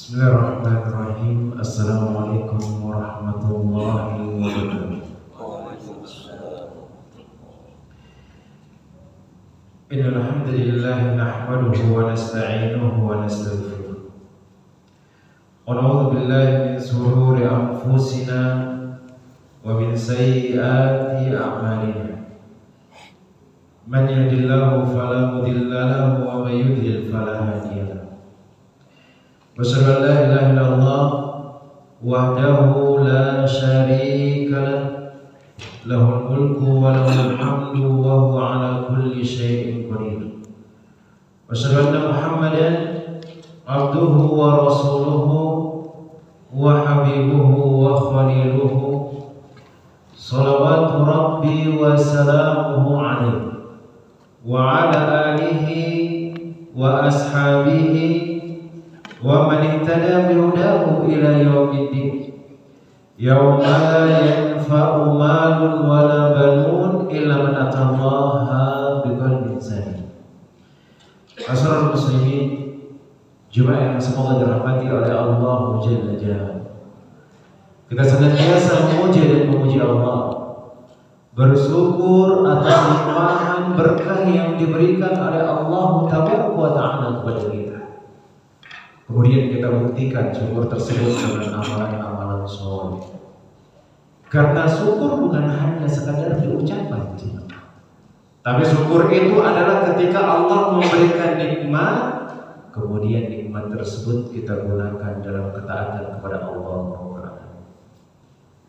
Bismillahirrahmanirrahim. Assalamualaikum warahmatullahi wabarakatuh. Innal hamdalillah nahmaduhu wa nasta'inuhu wa nastaghfiruh. Wa na'udzu billahi min shururi anfusina wa min sayyiati a'malina. Man yahdihillahu fala mudilla lahu wa man yudlil fala hadiya lahu. Wasyhadu an la ilaha illallah wahdahu la syarika lahu, lahul mulku wa lahul hamdu wa huwa ala kulli syai'in qadir. Wasyhadu anna Muhammadan abduhu wa rasuluhu wa habibuhu wa khaliluhu, salawatu rabbi wa salamuhu alaihi wa ala alihi wa ashabihi wa man ihtada bihudahu ila yaumiddin. Yauma la yanfa'u malun wala banun illa man atallaha biqalbin salim. Asrarul muslimin, jemaah yang semoga dirahmati oleh Allah Jalla Jalaluhu. Kita senantiasa memuji dan memuji Allah, bersyukur atas limpahan berkah yang diberikan oleh Allah Tabaraka wa Ta'ala kepada kita. Kemudian kita buktikan syukur tersebut dengan amalan-amalan soleh. Karena syukur bukan hanya sekadar diucapkan, tapi syukur itu adalah ketika Allah memberikan nikmat, kemudian nikmat tersebut kita gunakan dalam ketaatan kepada Allah.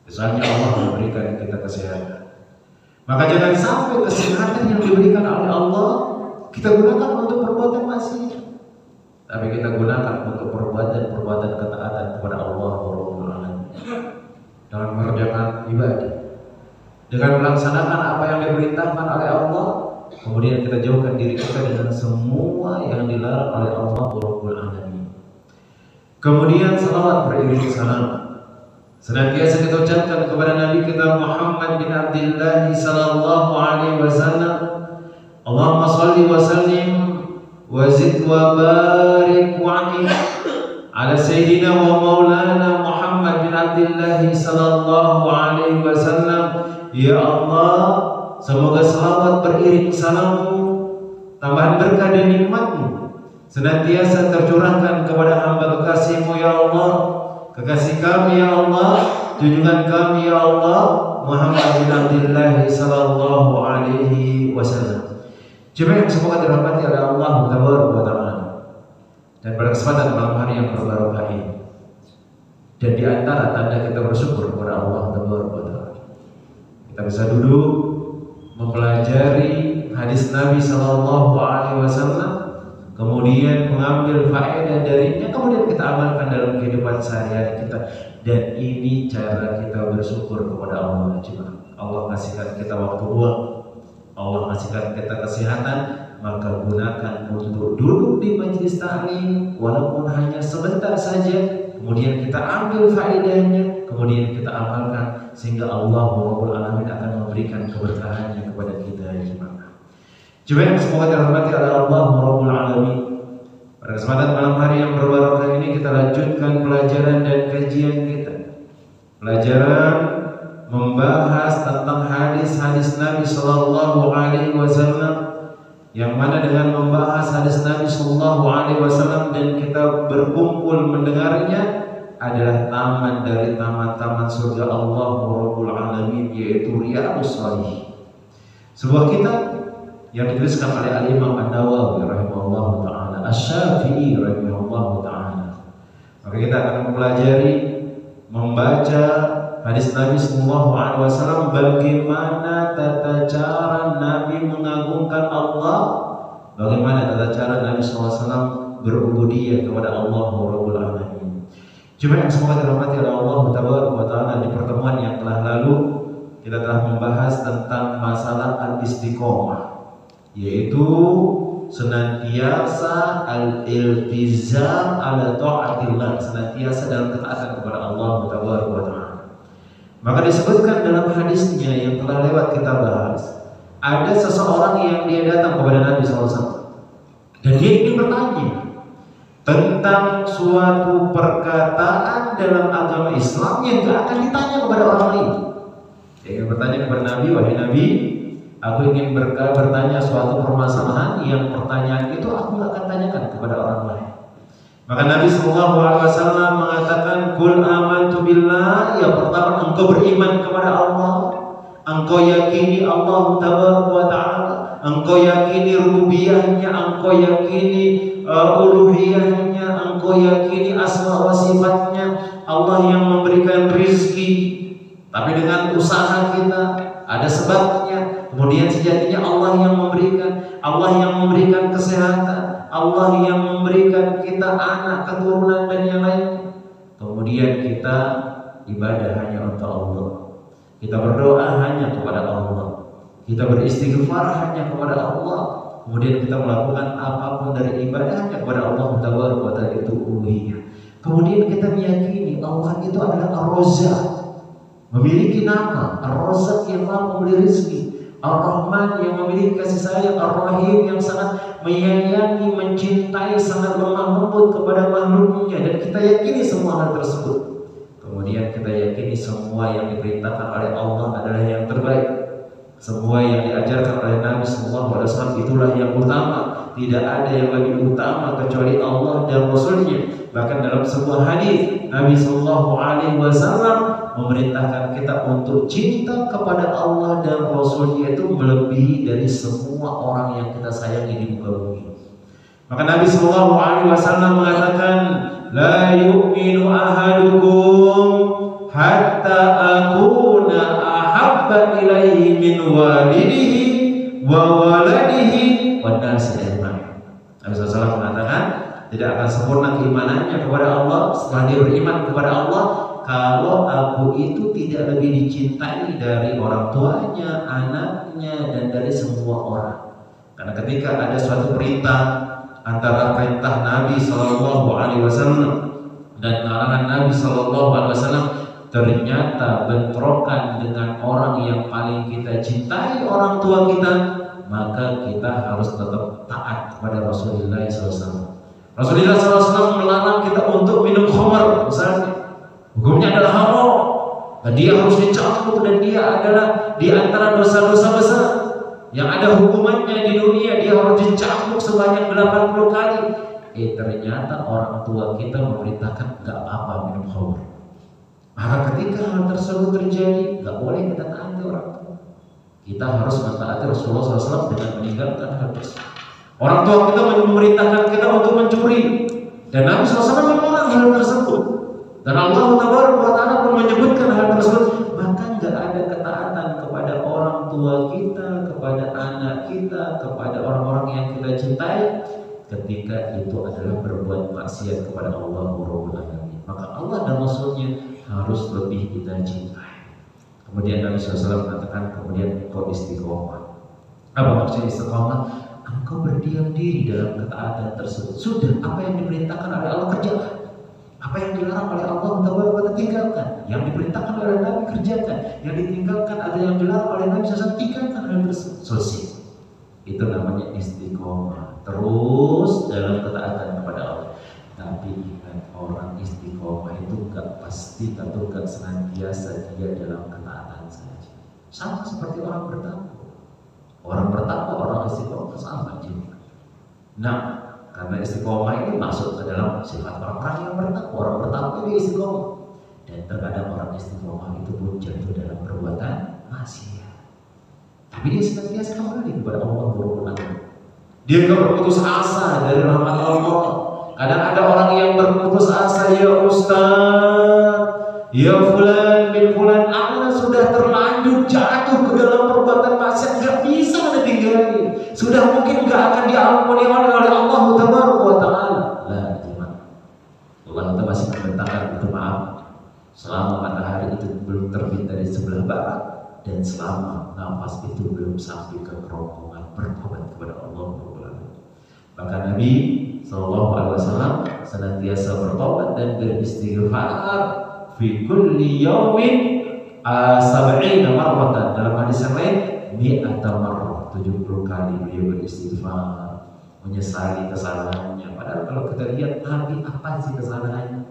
Misalnya Allah memberikan kita kesehatan, maka jangan sampai kesehatan yang diberikan oleh Allah kita gunakan untuk perbuatan maksiat, tapi kita gunakan untuk perbuatan ketaatan kepada Allah Rabbul Alamin, dengan mengerjakan ibadah, dengan melaksanakan apa yang diperintahkan oleh Allah. Kemudian kita jauhkan diri kita dengan semua yang dilarang oleh Allah Rabbul Alamin. Kemudian salawat beriring salam senantiasa kita ucapkan kepada Nabi kita Muhammad bin Abdullah sallallahu alaihi wasallam. Allahumma shalli wa sallim wa zid wa barik wa an'im ala sayyidina wa maulana Muhammad bin Abdullah sallallahu alaihi wasallam. Ya Allah, semoga salawat beriring salammu, tambahan berkah dan nikmatmu senantiasa tercurahkan kepada hamba kekasihmu ya Allah, kekasih kami ya Allah, junjungan kami ya Allah, Muhammad bin Abdullah sallallahu alaihi wasallam. Jemaah yang semoga dirahmati oleh Allah Tabaraka wa Ta'ala. Dan pada kesempatan malam hari yang berbarokah ini, dan di antara tanda kita bersyukur kepada Allah Tabaraka wa Ta'ala, kita bisa duduk mempelajari hadis Nabi sallallahu alaihi wasallam, kemudian mengambil faedah darinya, kemudian kita amalkan dalam kehidupan sehari-hari kita. Dan ini cara kita bersyukur kepada Allah. Allah kasihkan kita waktu luang, Allah kasihkan kita kesehatan, maka gunakan untuk duduk di majelis ta'lim walaupun hanya sebentar saja, kemudian kita ambil faedahnya, kemudian kita amalkan, sehingga Allah Rabbul Alamin akan memberikan keberkahannya kepada kita. Jemaah semoga dirahmati oleh Allah Rabbul Alamin. Pada kesempatan malam hari yang berbarokah ini kita lanjutkan pelajaran dan kajian kita. Pelajaran membahas tentang hadis-hadis Nabi Sallallahu Alaihi Wasallam, yang mana dengan membahas hadis Nabi Sallallahu Alaihi Wasallam dan kita berkumpul mendengarnya adalah taman dari taman-taman surga Allah Rabbul Alamin, yaitu Riyadhus Shalihin, sebuah kitab yang dituliskan oleh Al-Imam An-Nawawi rahimahullah ta'ala, Asy-Syafi'i rahimahullah ta'ala. Maka kita akan mempelajari, membaca hadis Nabi Sallallahu Alaihi Wasallam, bagaimana tata cara Nabi mengagungkan Allah, bagaimana tata cara Nabi Sallallahu Alaihi Wasallam berubudiyah kepada Allah Rabbul Alamin. Cuma yang semoga dirahmati oleh Allah Taala, di pertemuan yang telah lalu kita telah membahas tentang masalah al-istiqomah, yaitu senantiasa al-iltizam ala ta'atillah, senantiasa dalam ketaatan kepada Allah Taala. Maka disebutkan dalam hadisnya yang telah lewat kita bahas, ada seseorang yang dia datang kepada Nabi SAW dan dia ingin bertanya tentang suatu perkataan dalam agama Islam yang gak akan ditanya kepada orang lain. Dia ingin bertanya kepada Nabi, wahai Nabi, aku ingin bertanya suatu permasalahan yang pertanyaan itu aku gak akan tanyakan kepada orang lain. Maka Nabi SAW mengatakan, Qul amantu billah. Yang pertama, engkau beriman kepada Allah, engkau yakini Allah Tabaraka wa Ta'ala, engkau yakini rububiyahnya, engkau yakini uluhiyahnya, engkau yakini asma wa sifatnya, Allah yang memberikan rizki, tapi dengan usaha kita ada sebabnya. Kemudian sejatinya Allah yang memberikan, Allah yang memberikan kesehatan, Allah yang memberikan kita anak, keturunan dan yang lainnya. Kemudian kita ibadah hanya untuk Allah, kita berdoa hanya kepada Allah, kita beristighfar hanya kepada Allah. Kemudian kita melakukan apapun dari ibadahnya kepada Allah Tabaraka wa Ta'ala, itu uluhiyah. Kemudian kita meyakini Allah itu adalah Ar-Razzaq, memiliki nama Ar-Razzaq yang maha memberi rezeki, Ar-Rahman yang memiliki kasih sayang, Ar-Rahim yang sangat menyayangi, mencintai, sangat lemah lembut kepada makhluknya, dan kita yakini semua hal tersebut. Kemudian kita yakini semua yang diperintahkan oleh Allah adalah yang terbaik. Semua yang diajarkan oleh Nabi SAW itulah yang utama. Tidak ada yang lebih utama kecuali Allah dan Rasulnya. Bahkan dalam sebuah hadis Nabi SAW memerintahkan kita untuk cinta kepada Allah dan Rasulnya itu melebihi dari semua orang yang kita sayangi di muka bumi. Maka Nabi SAW mengatakan, La yu'minu ahadukum hatta akuna ahabba ilaihi min walidihi wa waladihi wa nasi ajma'in. Nabi SAW mengatakan tidak akan sempurna keimanannya kepada Allah setelah dia beriman kepada Allah kalau aku itu tidak lebih dicintai dari orang tuanya, anaknya, dan dari semua orang. Karena ketika ada suatu perintah antara perintah Nabi SAW dan larangan Nabi SAW, ternyata bentrokan dengan orang yang paling kita cintai, orang tua kita, maka kita harus tetap taat kepada Rasulullah SAW. Rasulullah SAW melarang kita untuk minum khamar, misalnya hukumnya adalah haram, dan dia harus dicambuk, dan dia adalah di antara dosa-dosa besar yang ada hukumannya di dunia. Dia harus dicambuk sebanyak 80 kali. Ternyata orang tua kita memerintahkan gak apa-apa minum khamar. Maka ketika hal tersebut terjadi, gak boleh kita taati orang tua. Kita harus mentaati Rasulullah SAW dengan meninggalkan hal tersebut. Orang tua kita memerintahkan kita untuk mencuri, dan Nabi SAW melarang hal tersebut. Dan Allah Tabaraka wa Ta'ala pun menyebutkan hal tersebut. Maka gak ada ketaatan kepada orang tua kita, kepada anak kita, kepada orang-orang yang kita cintai, ketika itu adalah berbuat maksiat kepada Allah Rabbul Alamin. Maka Allah dan Rasulnya harus lebih kita cintai. Kemudian Nabi SAW mengatakan, kemudian engkau istiqomah. Apa maksudnya istiqomah? Engkau berdiam diri dalam ketaatan tersebut. Sudah, apa yang diperintahkan oleh Allah kerjakan, apa yang dilarang oleh Allah Taala tinggalkan. Yang diperintahkan oleh Nabi kerjakan, yang ditinggalkan ada yang dilarang oleh Nabi SAW, tinggalkan hal tersebut. Selesai. Itu namanya istiqomah, terus dalam ketaatan kepada Allah. Tapi ingat, orang istiqomah itu gak pasti atau gak senantiasa dia dalam ketaatan saja. Sama seperti orang bertakwa. Orang bertakwa, orang istiqomah sama juga. Nah, karena istiqomah ini masuk ke dalam sifat orang-orang yang bertakwa. Orang bertakwa ini istiqomah. Dan terkadang orang istiqomah itu pun jatuh dalam perbuatan maksiat. Tapi dia senantiasa kembali kepada Allah Rabbul Alamin. Dia gak berputus asa dari rahmat Allah. Kadang ada orang yang berputus asa, ya Ustaz, ya fulan bin fulan, ana sudah terlanjur jatuh ke dalam perbuatan maksiat, gak bisa ditinggalin. Sudah mungkin gak akan diampuni oleh Allah Tabaraka wa Ta'ala. Lah, gimana? Allah itu masih membentangkan itu, maaf, selama matahari itu belum terbit dari sebelah barat, dan selama nafas itu belum sampai ke kerongkongan, bertobat kepada Allah. Maka Nabi SAW senantiasa bertobat dan beristighfar fi kulli yawmin 70 marratan. Dalam hadis yang lain 100 marrah, 70 kali beliau beristighfar, menyesali kesalahannya. Padahal kalau kita lihat Nabi apa sih kesalahannya?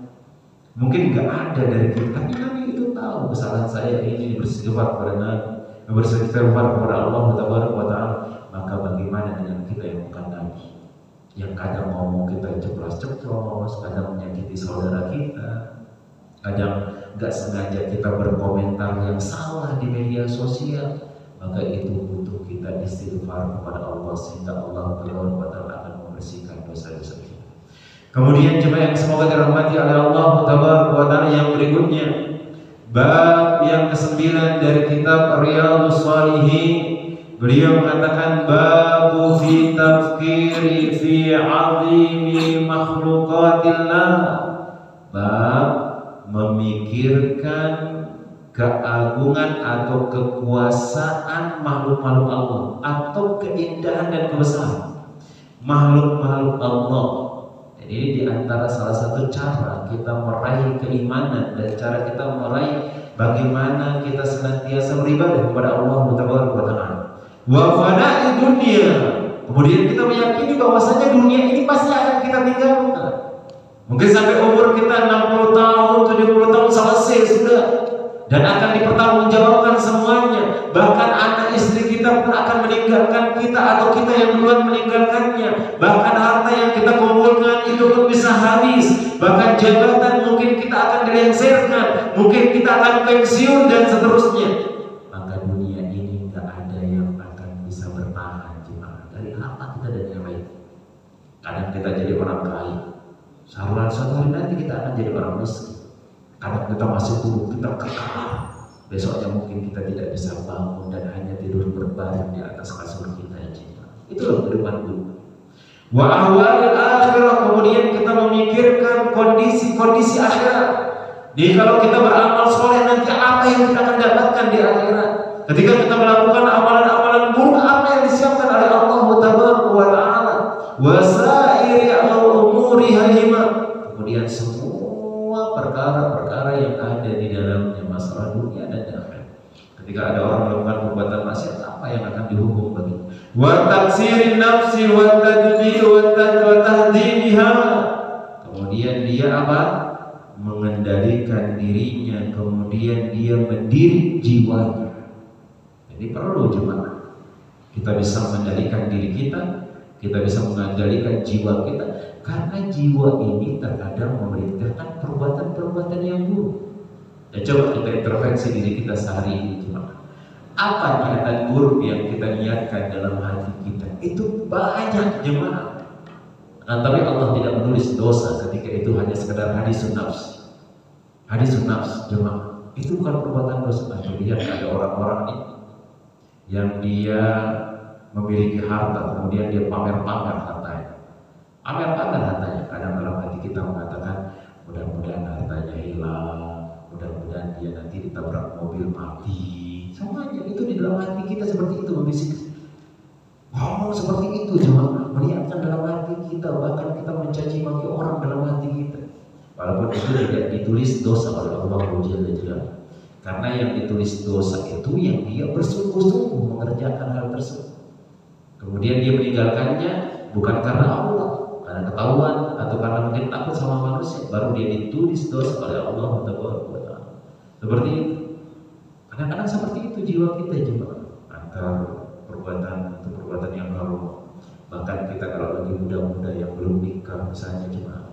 Mungkin nggak ada dari kita, tapi Nabi itu tahu kesalahan saya ini, beristighfar kepada Nabi, beristighfar kepada Allah Taala. Maka bagaimana dengan kita yang bukan Nabi, yang kadang ngomong kita ceplos-ceplos, kadang menyakiti saudara kita, kadang nggak sengaja kita berkomentar yang salah di media sosial, maka itu butuh kita istighfar kepada Allah sehingga Allah Taala akan membersihkan dosa-dosa kita. Kemudian jemaah yang semoga dirahmati oleh Allah Taala yang berikutnya, bab yang ke-9 dari kitab Riyadhus Shalihin. Beliau mengatakan babu fi tafkiri fi 'azimi makhluqatillah. Bab memikirkan keagungan atau kekuasaan makhluk-makhluk Allah atau keindahan dan kebesaran makhluk-makhluk Allah. Jadi di antara salah satu cara kita meraih keimanan dan cara kita meraih bagaimana kita senantiasa beribadah kepada Allah Taala. Wa fana'i dunia. Kemudian kita meyakini bahwasanya dunia ini pasti akan kita tinggalkan. Mungkin sampai umur kita 60 tahun, 70 tahun selesai sudah, dan akan dipertanggungjawabkan semuanya. Bahkan anak istri kita pun akan meninggalkan kita atau kita yang duluan meninggalkannya. Bahkan harta yang kita kumpulkan itu pun bisa habis. Bahkan jabatan mungkin kita akan dilengsarkan, mungkin kita akan pensiun dan seterusnya. Maka dunia ini nggak ada yang akan bisa bertahan jemaah. Dari apa kita dan yang lain. Kadang kita jadi orang kaya, suatu hari nanti kita akan jadi orang miskin. Kadang kita masih buruk, kita kekal. Besoknya mungkin kita tidak bisa bangun dan hanya tidur berbaring di atas kasur kita aja. Itulah kehidupan dunia. Wa ahwalil akhirah, kemudian kita memikirkan kondisi-kondisi akhirat. Jadi kalau kita beramal soleh nanti apa yang kita akan dapatkan di akhirat? Ketika kita melakukan amalan-amalan buruk, apa yang disiapkan oleh Allah Taala? Wa sa'iri umuri halimah. Kemudian semua perkara-perkara yang ada di dalamnya masalah dunia dan akhirat. Ketika ada orang melakukan perbuatan maksiat, apa yang akan dihukum bagi? Wa taksirin nafsi wa tadbir wa tahdimiha. Kemudian dia apa? Mengendalikan dirinya, kemudian dia mendidik jiwanya. Jadi perlu jemaah kita bisa mengendalikan diri kita bisa mengendalikan jiwa kita, karena jiwa ini terkadang memerintahkan perbuatan-perbuatan yang buruk. Dan coba kita intervensi diri kita sehari ini jemaah. Apa niatan buruk yang kita niatkan dalam hati kita? Itu banyak jemaah. Nah, tapi Allah tidak menulis dosa ketika itu hanya sekedar hadisun nafs. Hadisun nafs jemaah, itu bukan perbuatan dosa. Lihat ada orang-orang ini yang dia memiliki harta, kemudian dia pamer-pamer hartanya. Pamer-pamer hartanya. Kadang dalam hati kita mengatakan, mudah-mudahan hartanya hilang, mudah-mudahan dia nanti ditabrak mobil mati. Semuanya itu di dalam hati kita seperti itu, membisik. Ngomong seperti itu, cuma melihatkan dalam hati kita, bahkan kita mencaci maki orang dalam hati kita. Walaupun itu tidak ditulis dosa oleh Allah Jalla. Karena yang ditulis dosa itu yang dia bersungguh-sungguh mengerjakan hal tersebut. Kemudian dia meninggalkannya bukan karena Allah, karena ketahuan atau karena mungkin takut sama manusia, baru dia ditulis dosa oleh Allah Taala. Seperti itu. Kadang-kadang seperti itu jiwa kita jemaah. Antara perbuatan yang haram. Bahkan kita kalau lagi muda-muda yang belum nikah misalnya jemaah,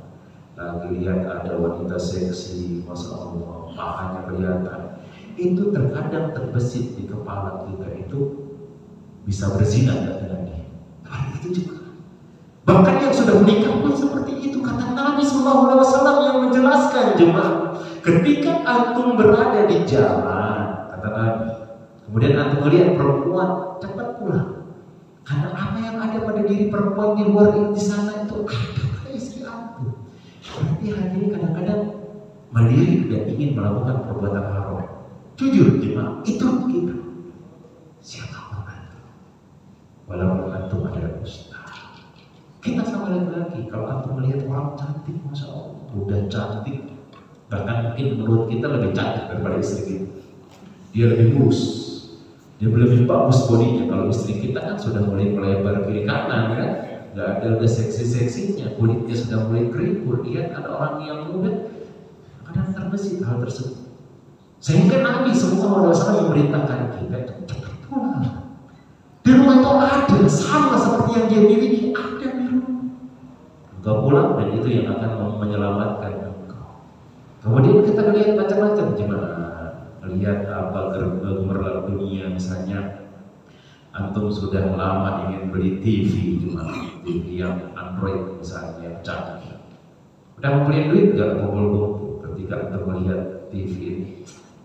lagi lihat ada wanita seksi, masya Allah, pahanya kelihatan, itu terkadang terbesit di kepala kita, itu bisa berzina dengan dia. Itu juga. Bahkan yang sudah menikah pun seperti itu. Kata Nabi SAW yang menjelaskan jemaah, ketika antum berada di jalan, kata Nabi, kemudian antum melihat perempuan, cepat pulang. Karena apa yang ada pada diri perempuan di luar di sana itu ada pada istri antum. Berarti hati ini kadang-kadang melirik dan ingin melakukan perbuatan haram. Jujur jemaah, itu kita. Siapapun antum, walaupun antum adalah ustaz, kita sama laki-laki. Kalau antum melihat orang cantik, masya Allah, udah cantik, bahkan mungkin menurut kita lebih cantik daripada istri kita. Dia lebih mulus, dia lebih bagus bodinya. Kalau istri kita kan sudah mulai melebar kiri kanan kan, nggak ada udah seksi-seksinya, kulitnya sudah mulai keriput. Lihat ada orang yang muda kadang terbesit hal tersebut. Sehingga Nabi SAW memerintahkan kita itu cepat pulang. Di rumah itu ada sama seperti yang dia miliki, ada di rumah. Engkau pulang dan itu yang akan menyelamatkan engkau. Kemudian kita melihat macam-macam jemaah. Lihat apa gemerlap dunia, misalnya antum sudah lama ingin beli TV, cuma TV yang Android misalnya canggih. Udah ngumpulin duit gak kumpul-kumpul ketika antum melihat TV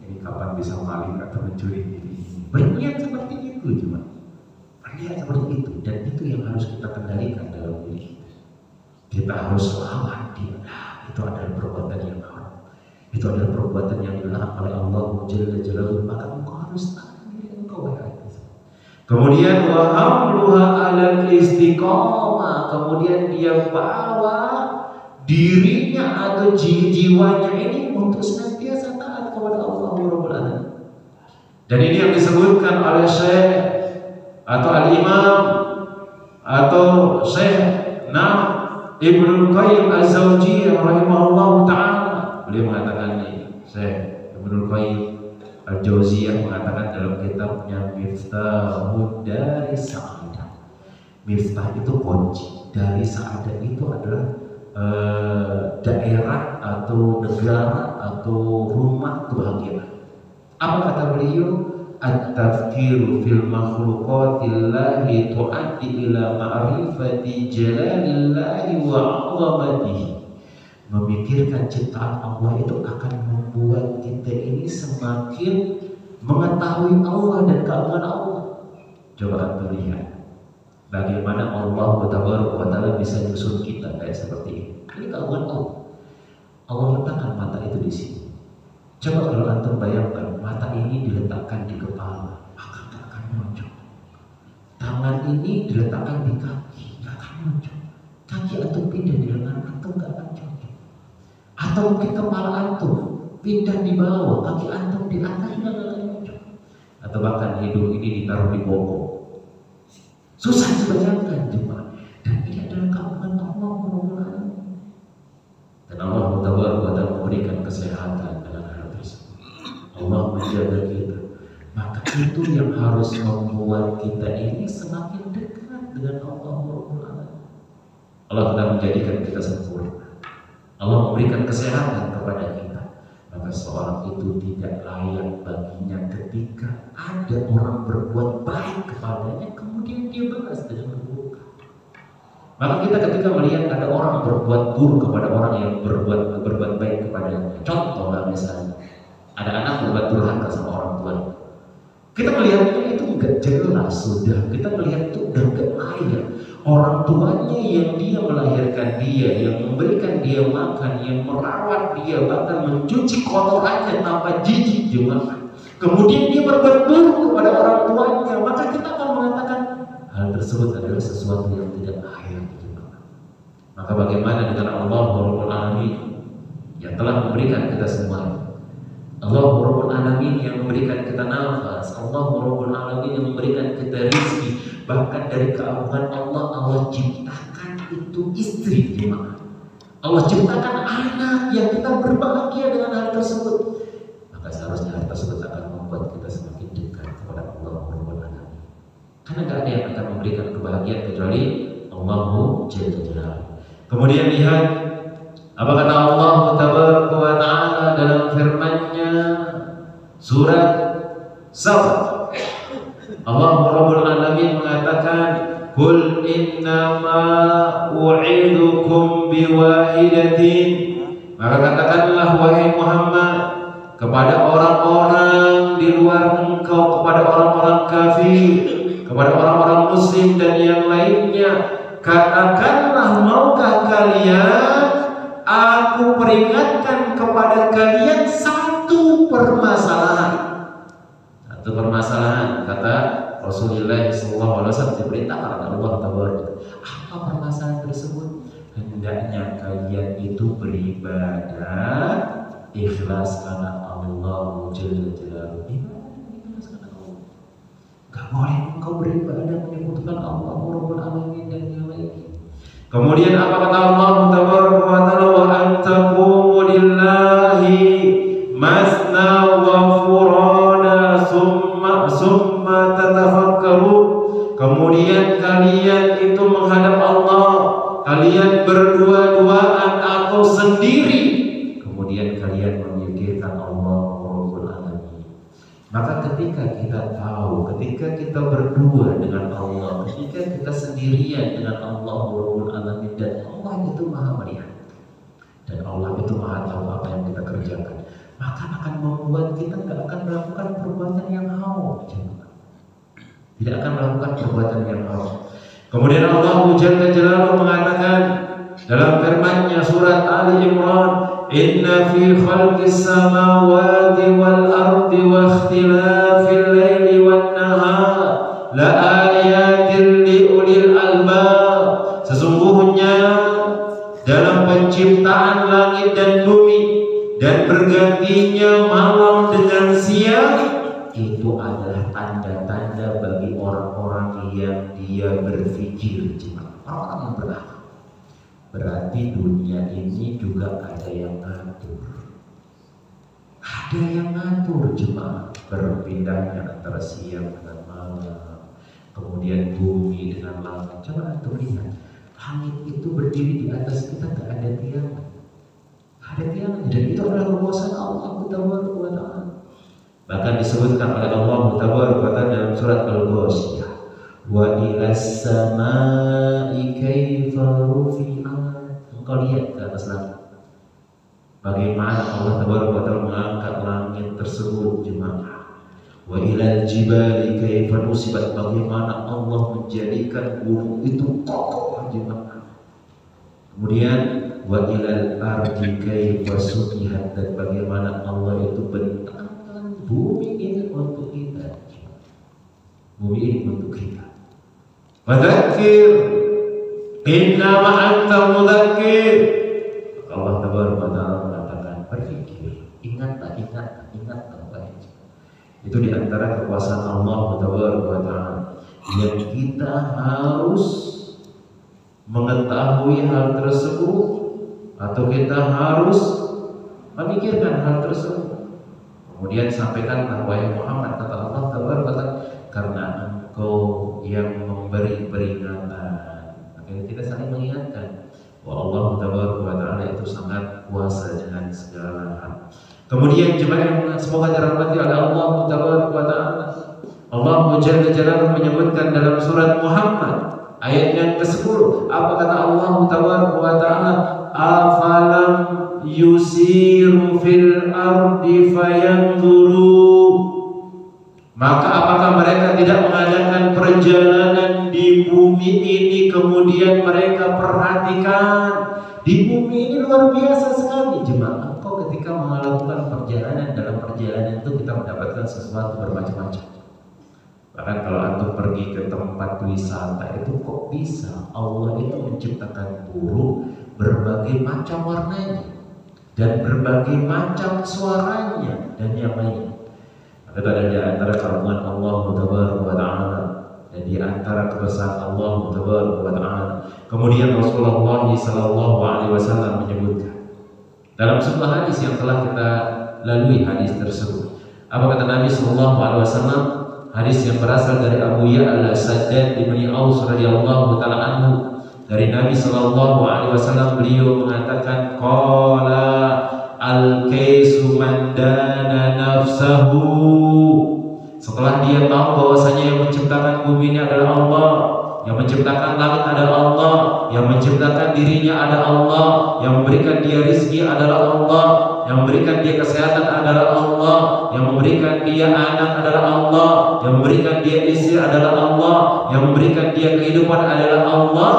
ini kapan bisa maling atau mencuri TV ini. Berniat seperti itu cuma. Berniat seperti itu, dan itu yang harus kita kendalikan dalam diri kita. Kita harus lawan dia. Itu adalah perbuatan yang haram. Itu adalah perbuatan yang dilarang oleh Allah Jalla Jalaluhu, maka engkau harus tahan diri engkau. Kemudian wa hamluha 'alal istiqamah, kemudian dia bawa dirinya atau jiwanya ini untuk senantiasa taat kepada Allah Rabbul Alamin. Dan ini yang disebutkan oleh Syekh atau Al-Imam atau Syekh Ibnu Qayyim Az-Zawjiyah rahimahullahu ta'ala. Beliau mengatakan ini, Syekh Ibnu Qayyim Al-Jauziyah mengatakan dalam kitabnya Miftahud dari Sa'adah. Miftah itu kunci, dari Sa'adah itu adalah daerah atau negara atau rumah kebahagiaan. Apa kata beliau? At-tafkiru fil makhluqatillahi tu'addi ila ma'rifati jalalillahi wa 'azamatihi. Memikirkan ciptaan Allah itu akan membuat kita ini semakin mengetahui Allah dan keagungan Allah. Coba anda lihat bagaimana Allah Ta'ala bisa nyusun kita kayak seperti ini. Ini keagungan Allah. Allah letakkan mata itu di sini. Coba kalau antum bayangkan mata ini diletakkan di kepala, maka tak akan muncul. Tangan ini diletakkan di kaki, tak akan muncul. Kaki antum pindah di lengan antum, tak akan muncul. Atau mungkin kepala antum pindah di bawah, kaki antum di atas, tak akan muncul. Atau bahkan hidung ini ditaruh di bokong. Susah dibayangkan jemaah. Dan ini adalah keagungan Allah Rabbul Alamin. Dan Allah Ta'ala memberikan kesehatan dengan hal tersebut. Allah menjaga kita. Maka itu yang harus membuat kita ini semakin dekat dengan Allah Rabbul Alamin. Allah telah menjadikan kita sempurna. Allah memberikan kesehatan kepada kita. Maka seorang itu tidak layak baginya ketika ada orang berbuat baik kepadanya, kemudian dia balas dengan keburukan. Maka kita ketika melihat ada orang berbuat buruk kepada orang yang berbuat baik kepadanya, contohnya misalnya ada anak berbuat durhaka sama orang tuanya, kita melihatnya itu enggak jelas sudah, kita melihat itu udah enggak layak. Orang tuanya yang dia melahirkan dia, yang memberikan dia makan, yang merawat dia, bahkan mencuci kotorannya tanpa jijik jemaah. Kemudian dia berbuat buruk kepada orang tuanya, maka kita akan mengatakan hal tersebut adalah sesuatu yang tidak layak jemaah. Maka bagaimana dengan Allah Rabbul Alamin yang telah memberikan kita semuanya? Allah Rabbul Alamin yang memberikan kita nafas, Allah Rabbul Alamin yang memberikan kita rezeki. Bahkan dari keagungan Allah, Allah ciptakan itu istri jemaah. Allah ciptakan anak yang kita berbahagia dengan hal tersebut. Maka seharusnya hal tersebut akan membuat kita semakin dekat kepada Allah Rabbul Alamin. Karena tidak ada yang akan memberikan kebahagiaan kecuali Allah Jalla Jalaluhu. Kemudian lihat apa kata Allah Ta'ala dalam firman-Nya surat Safat. Allah Rabbul Alamin mengatakan, "Qul innama u'idukum biwahidatin." Maka katakanlah wahai Muhammad kepada orang-orang di luar engkau, kepada orang-orang kafir, kepada orang-orang muslim dan yang lainnya, katakanlah, maukah kalian aku peringatkan kepada kalian satu permasalahan. Satu permasalahan, kata Rasulullah SAW diperintahkan oleh Allah Ta'ala. Apa permasalahan tersebut? Hendaknya kalian itu beribadah ikhlas karena Allah Jalla Jalaluhu. Ikhlas karena Allah. Gak boleh engkau beribadah menyebutkan Allah Rabbul Alamin dan yang lainnya. Kemudian apa kata Allah Tabaraka wa Ta'ala, wa antaqumu lillahi masna wa furada summa tatafakkaru. Kemudian kalian itu menghadap Allah, kalian berdua-duaan atau sendiri, kemudian kalian memikirkan Allah Rabbul Alamin. Maka ketika kita tahu, ketika kita berdua dengan Allah, ketika kita sendirian dengan Allah Rabbul Alamin, dan Allah itu maha melihat dan Allah itu maha tahu apa yang kita kerjakan, maka akan membuat kita tidak akan melakukan perbuatan yang haram, tidak akan melakukan perbuatan yang haram. Kemudian Allah Jalla Jalaluhu mengatakan dalam firman-Nya surat Ali Imran, inna fi khalqis samawati wal ardi wa ikhtilafil laili wan nahar la ayatin li ulil albab. Sesungguhnya dalam penciptaan langit dan bumi dan bergantinya malam dengan siang, itu adalah tanda-tanda bagi orang-orang yang dia berpikir, orang-orang yang berakal. Berarti dunia ini juga ada yang ngatur. Ada yang ngatur jemaah, berpindahnya antara siang dengan malam, kemudian bumi dengan langit. Coba antum lihat, langit itu berdiri di atas kita, tak ada tiang. Ada tiang, dan itu adalah kekuasaan Allah Tabaraka wa Ta'ala. Bahkan disebutkan oleh Allah Tabaraka wa Ta'ala dalam surat Al-Ghasyiyah, wa ilas samai kaifa rufi'at. Engkau lihat ke atas langit, bagaimana Allah Tabaraka wa Ta'ala mengangkat langit tersebut jemaah. Wa ilal jibali kaifa nusibat, bagaimana Allah menjadikan gunung itu kokoh jemaah. Kemudian wa ilal ardi kaifa sutihat, dan bagaimana Allah itu bentangkan bumi ini untuk kita. Bumi ini untuk kita. Fadzakir innama anta mudzakir. Allah Tabaraka wa Ta'ala mengatakan, berpikir, ingatlah baik. Itu di antara kekuasaan Allah Tabaraka wa Ta'ala yang kita harus mengetahui hal tersebut, atau kita harus memikirkan hal tersebut. Kemudian sampaikanlah wahai Muhammad, kata Allah Tabaraka wa Ta'ala, karena engkau yang memberi peringatan, maka kita saling mengingatkan bahwa Allah Tabaraka wa Ta'ala itu sangat kuasa dengan segala hal. Kemudian jemaah yang semoga dirahmati oleh Allah Tabaraka wa Ta'ala, Allah Jalla Jalaluhu menyebutkan dalam surat Muhammad ayat yang ke-10, apa kata Allah Tabaraka wa Ta'ala, afalam yusiru fil ardi fayanzuru, maka apakah mereka tidak mengadakan perjalanan di bumi ini, kemudian mereka perhatikan. Di bumi ini luar biasa sekali jemaah. Engkau ketika melakukan perjalanan, dalam perjalanan itu kita mendapatkan sesuatu bermacam-macam. Bahkan kalau antum pergi ke tempat wisata itu, kok bisa Allah itu menciptakan burung berbagai macam warnanya dan berbagai macam suaranya dan yang lainnya. Itu ada di antara keagungan Allah Tabaraka wa Ta'ala dan di antara kebesaran Allah Tabaraka wa Ta'ala. Kemudian Rasulullah sallallahu alaihi wasallam menyebutkan dalam sebuah hadis yang telah kita lalui hadis tersebut. Apa kata Nabi sallallahu alaihi wasallam? Hadis yang berasal dari Abu Ya'la Saddad ibni Aus radhiyallahu ta'ala anhu, dari Nabi sallallahu alaihi wasallam, beliau mengatakan, qala al-kaisu man dana nafsahu. Setelah dia tahu bahwasanya yang menciptakan bumi ini adalah Allah, yang menciptakan langit adalah Allah, yang menciptakan dirinya adalah Allah, yang memberikan dia rizki adalah Allah, yang memberikan dia kesehatan adalah Allah, yang memberikan dia anak adalah Allah, yang memberikan dia istri adalah Allah, yang memberikan dia kehidupan adalah Allah.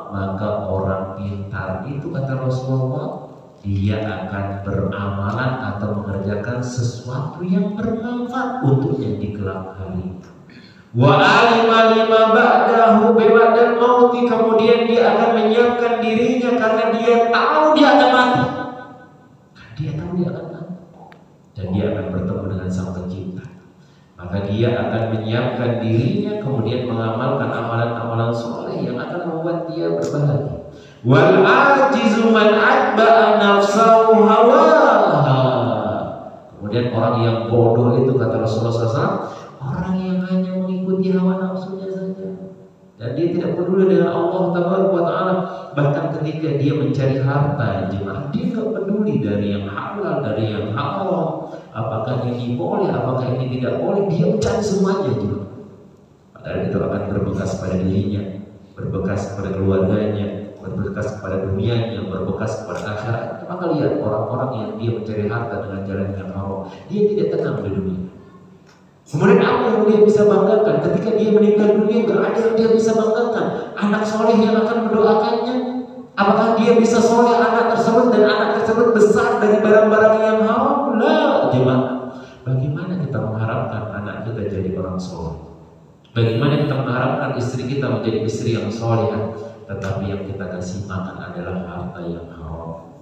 Maka orang pintar itu, kata Rasulullah, dia akan beramalan atau mengerjakan sesuatu yang bermanfaat untuknya di kelak hari. Wa alima lima ba'dahu ba'dal mauti, kemudian dia akan menyiapkan dirinya karena dia tahu dia akan mati. Dia tahu dia akan mati dan dia akan bertemu dengan Sang Pencipta. Maka dia akan menyiapkan dirinya, kemudian mengamalkan amalan-amalan soleh yang akan membuat dia berbahagia. Wal ajizu man atba'a nafsahu hawaha. Kemudian orang yang bodoh itu kata Rasulullah SAW, orang yang hanya mengikuti hawa nafsunya saja. Dan dia tidak peduli dengan Allah Taala. Bahkan ketika dia mencari harta, jemaah, dia tidak peduli dari yang halal, dari yang haram. Apakah ini boleh, apakah ini tidak boleh, dia mencari semuanya, jemaah. Padahal itu akan berbekas pada dirinya, berbekas pada keluarganya, berbekas kepada dunianya, berbekas kepada akhirat. Maka lihat orang-orang yang dia mencari harta dengan jalan yang haram, dia tidak tenang di dunia. Kemudian apa yang dia bisa banggakan ketika dia meninggal dunia? Gak ada yang dia bisa banggakan. Anak soleh yang akan mendoakannya, apakah dia bisa soleh anak tersebut dan anak tersebut besar dari barang-barang yang haram? Lah, jemaah. Bagaimana kita mengharapkan anak kita jadi orang soleh? Bagaimana kita mengharapkan istri kita menjadi istri yang soleh, tetapi yang kita kasih makan adalah harta yang haram.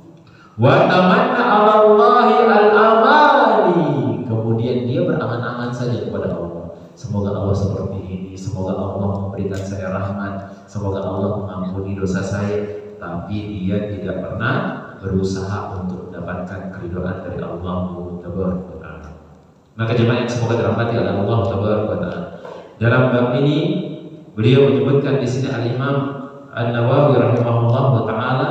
Wa tamanna 'ala Allahi al-amani. Kemudian dia berangan-angan saja kepada Allah. Semoga Allah seperti ini, semoga Allah memberikan saya rahmat, semoga Allah mengampuni dosa saya. Tapi dia tidak pernah berusaha untuk mendapatkan keridhaan dari Allah Tabaraka wa Ta'ala. Maka jemaah yang semoga dirahmati oleh Allah Tabaraka wa Ta'ala. Dalam bab ini beliau menyebutkan di sini Al-Imam An-Nawawi rahimahullah taala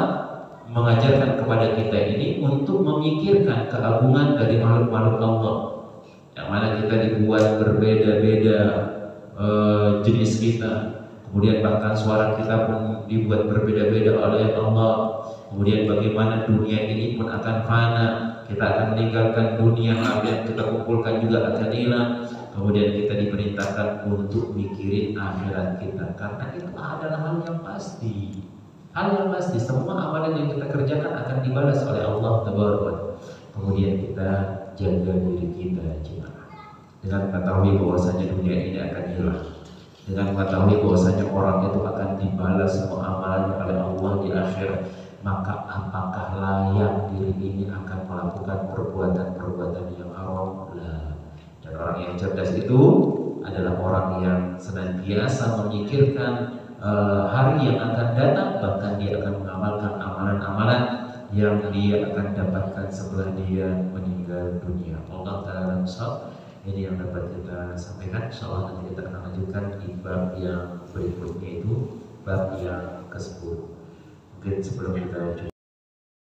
mengajarkan kepada kita ini untuk memikirkan keagungan dari makhluk-makhluk Allah, yang mana kita dibuat berbeda-beda jenis kita, kemudian bahkan suara kita pun dibuat berbeda-beda oleh Allah. Kemudian bagaimana dunia ini pun akan fana, kita akan meninggalkan dunia, yang kita kumpulkan juga akan hilang. Kemudian kita diperintahkan untuk mikirin akhirat kita, karena itu adalah hal yang pasti. Hal yang pasti, semua amalan yang kita kerjakan akan dibalas oleh Allah Taala. Kemudian kita jaga diri kita, jemaah, dengan mengetahui bahwasanya dunia ini akan hilang, dengan mengetahui bahwasanya orang itu akan dibalas semua amalannya oleh Allah di akhirat. Maka apakah layak diri ini akan melakukan perbuatan-perbuatan yang haram? Dan orang yang cerdas itu adalah orang yang senantiasa memikirkan hari yang akan datang, bahkan dia akan mengamalkan amalan-amalan yang dia akan dapatkan setelah dia meninggal dunia. Allah Ta'ala Musab. Ini yang dapat kita sampaikan. InsyaAllah nanti kita akan lanjutkan di bab yang berikutnya, itu bab yang ke-10. Mungkin sebelum kita